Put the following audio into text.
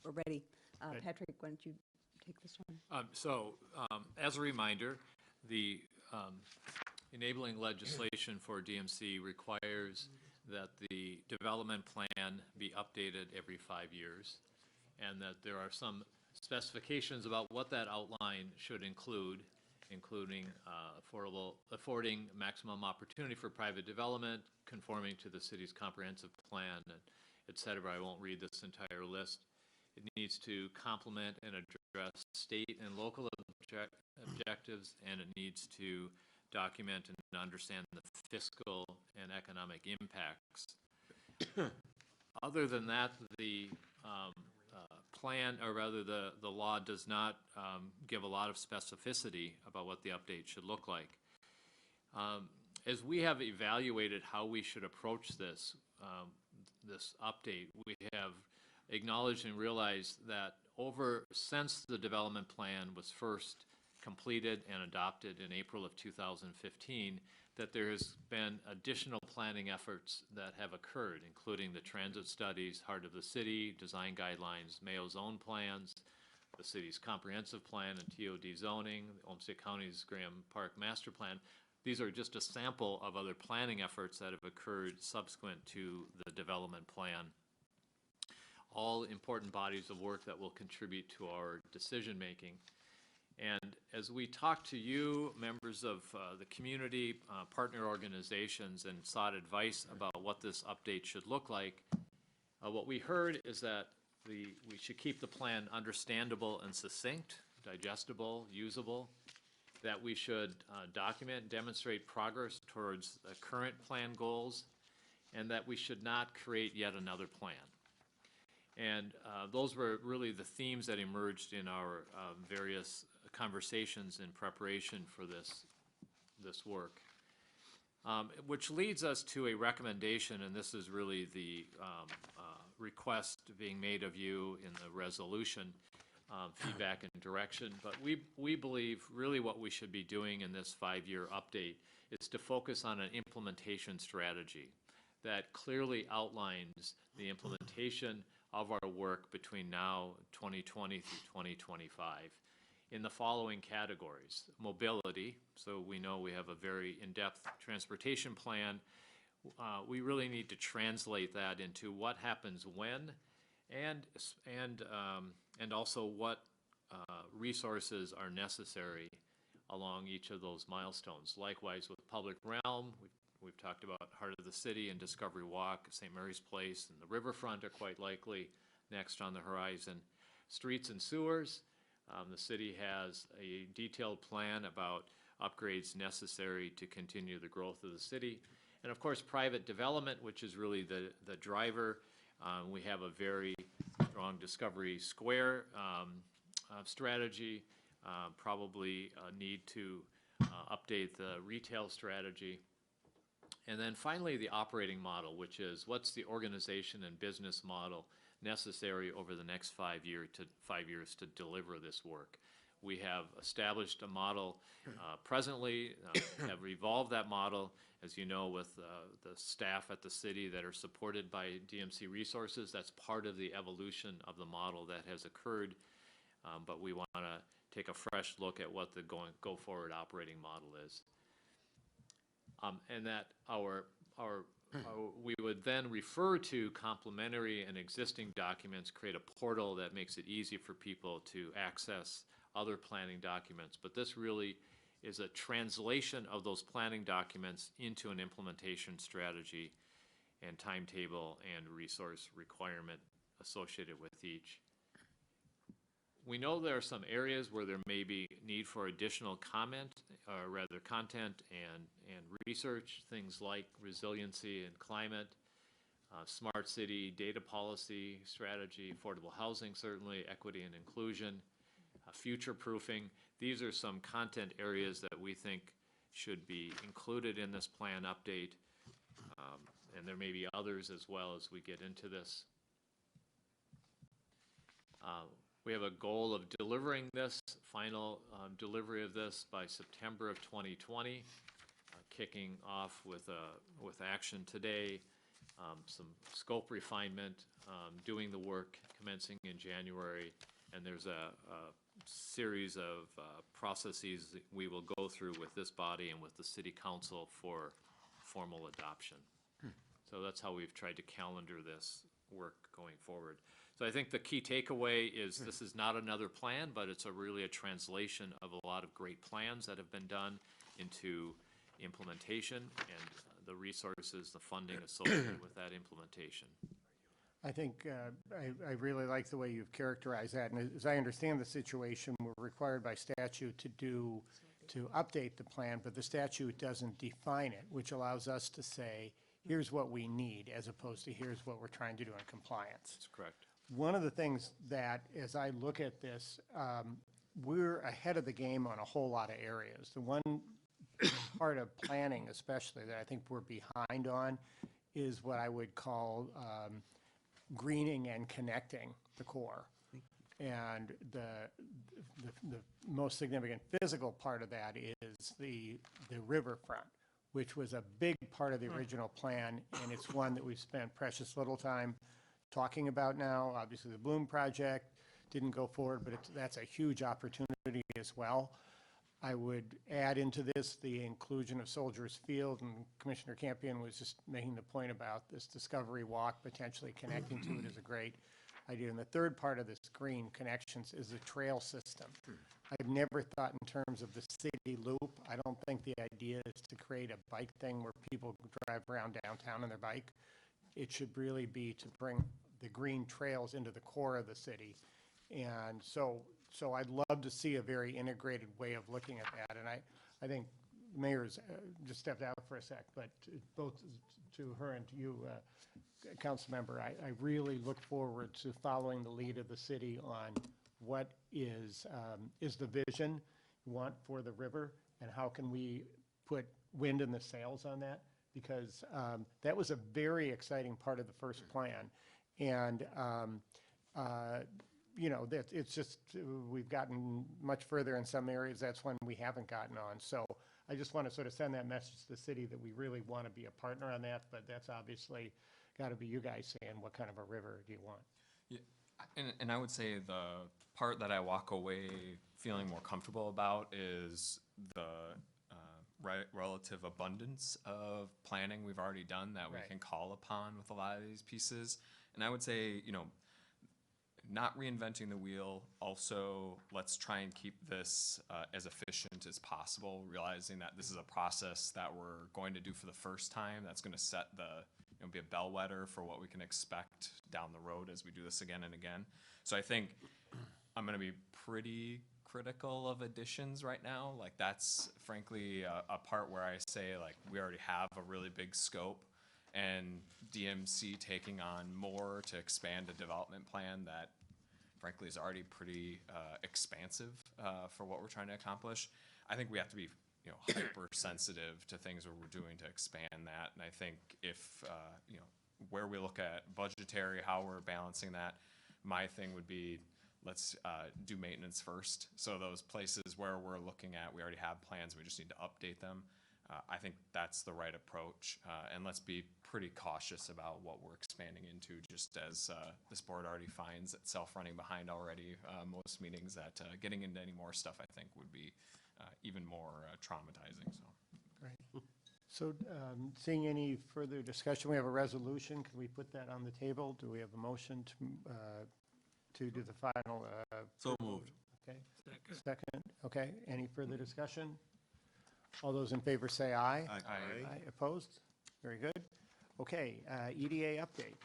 We're ready. Right. Patrick, why don't you take this one? As a reminder, the enabling legislation for DMC requires that the development plan be updated every 5 years, and that there are some specifications about what that outline should include, including affording maximum opportunity for private development, conforming to the city's comprehensive plan, et cetera. I won't read this entire list. It needs to complement and address state and local objectives, and it needs to document and understand the fiscal and economic impacts. Other than that, the plan, or rather the law, does not give a lot of specificity about what the update should look like. As we have evaluated how we should approach this update, we have acknowledged and realized that since the development plan was first completed and adopted in April of 2015, that there has been additional planning efforts that have occurred, including the transit studies, Heart of the City, design guidelines, Mayo zone plans, the city's comprehensive plan and TOD zoning, Olmsted County's Graham Park master plan. These are just a sample of other planning efforts that have occurred subsequent to the development plan. All important bodies of work that will contribute to our decision making. And as we talked to you, members of the community, partner organizations, and sought advice about what this update should look like, what we heard is that we should keep the plan understandable and succinct, digestible, usable, that we should document and demonstrate progress towards the current plan goals, and that we should not create yet another plan. And those were really the themes that emerged in our various conversations in preparation for this work. Which leads us to a recommendation, and this is really the request being made of you in the resolution, feedback and direction. But we believe really what we should be doing in this 5-year update is to focus on an implementation strategy that clearly outlines the implementation of our work between now, 2020 through 2025, in the following categories. Mobility, so we know we have a very in-depth transportation plan. We really need to translate that into what happens when, and also what resources are necessary along each of those milestones. Likewise with public realm, we've talked about Heart of the City and Discovery Walk, St. Mary's Place, and the riverfront are quite likely next on the horizon. Streets and sewers, the city has a detailed plan about upgrades necessary to continue the growth of the city. And of course, private development, which is really the driver. We have a very strong Discovery Square strategy, probably need to update the retail strategy. And then finally, the operating model, which is what's the organization and business model necessary over the next 5 years to deliver this work. We have established a model presently, have evolved that model, as you know, with the staff at the city that are supported by DMC resources. That's part of the evolution of the model that has occurred, but we want to take a fresh look at what the go-forward operating model is. And that we would then refer to complementary and existing documents, create a portal that makes it easy for people to access other planning documents. But this really is a translation of those planning documents into an implementation strategy and timetable and resource requirement associated with each. We know there are some areas where there may be need for additional content and research, things like resiliency and climate, smart city, data policy, strategy, affordable housing, certainly, equity and inclusion, future proofing. These are some content areas that we think should be included in this plan update, and there may be others as well as we get into this. We have a goal of delivering this, final delivery of this by September of 2020, kicking off with action today, some scope refinement, doing the work commencing in January, and there's a series of processes that we will go through with this body and with the city council for formal adoption. So that's how we've tried to calendar this work going forward. So I think the key takeaway is this is not another plan, but it's really a translation of a lot of great plans that have been done into implementation and the resources, the funding associated with that implementation. I think I really like the way you've characterized that. And as I understand the situation, we're required by statute to update the plan, but the statute doesn't define it, which allows us to say, here's what we need, as opposed to here's what we're trying to do in compliance. That's correct. One of the things that, as I look at this, we're ahead of the game on a whole lot of areas. The one part of planning especially that I think we're behind on is what I would call greening and connecting the core. And the most significant physical part of that is the riverfront, which was a big part of the original plan, and it's one that we've spent precious little time talking about now. Obviously, the Bloom project didn't go forward, but that's a huge opportunity as well. I would add into this the inclusion of Soldiers Field, and Commissioner Campion was just making the point about this Discovery Walk, potentially connecting to it is a great idea. And the third part of this green connections is the trail system. I've never thought in terms of the city loop. I don't think the idea is to create a bike thing where people drive around downtown on their bike. It should really be to bring the green trails into the core of the city. And so I'd love to see a very integrated way of looking at that. And I think the mayor's just stepped out for a sec, but both to her and to you, council member, I really look forward to following the lead of the city on what is the vision you want for the river, and how can we put wind in the sails on that, because that was a very exciting part of the first plan. And you know, that it's just, we've gotten much further in some areas. That's one we haven't gotten on. So I just want to sort of send that message to the city that we really want to be a partner on that, but that's obviously got to be you guys saying what kind of a river do you want. Yeah, and I would say the part that I walk away feeling more comfortable about is the relative abundance of planning we've already done that we Right. can call upon with a lot of these pieces. And I would say, you know, not reinventing the wheel. Also, let's try and keep this as efficient as possible, realizing that this is a process that we're going to do for the first time. That's going to set be a bellwether for what we can expect down the road as we do this again and again. So I think I'm going to be pretty critical of additions right now. Like, that's frankly a part where I say, like, we already have a really big scope, and DMC taking on more to expand a development plan that frankly is already pretty expansive for what we're trying to accomplish. I think we have to be hypersensitive to things that we're doing to expand that. And I think if where we look at budgetary, how we're balancing that, my thing would be, let's do maintenance first. So those places where we're looking at, we already have plans, we just need to update them. I think that's the right approach, and let's be pretty cautious about what we're expanding into, just as this board already finds itself running behind already most meetings, that getting into any more stuff, I think, would be even more traumatizing. So. Right. So seeing any further discussion, we have a resolution. Can we put that on the table? Do we have a motion to do the final? So moved. Okay. Second. Okay. Any further discussion? All those in favor say aye. Aye. Opposed? Very good. Okay, EDA update.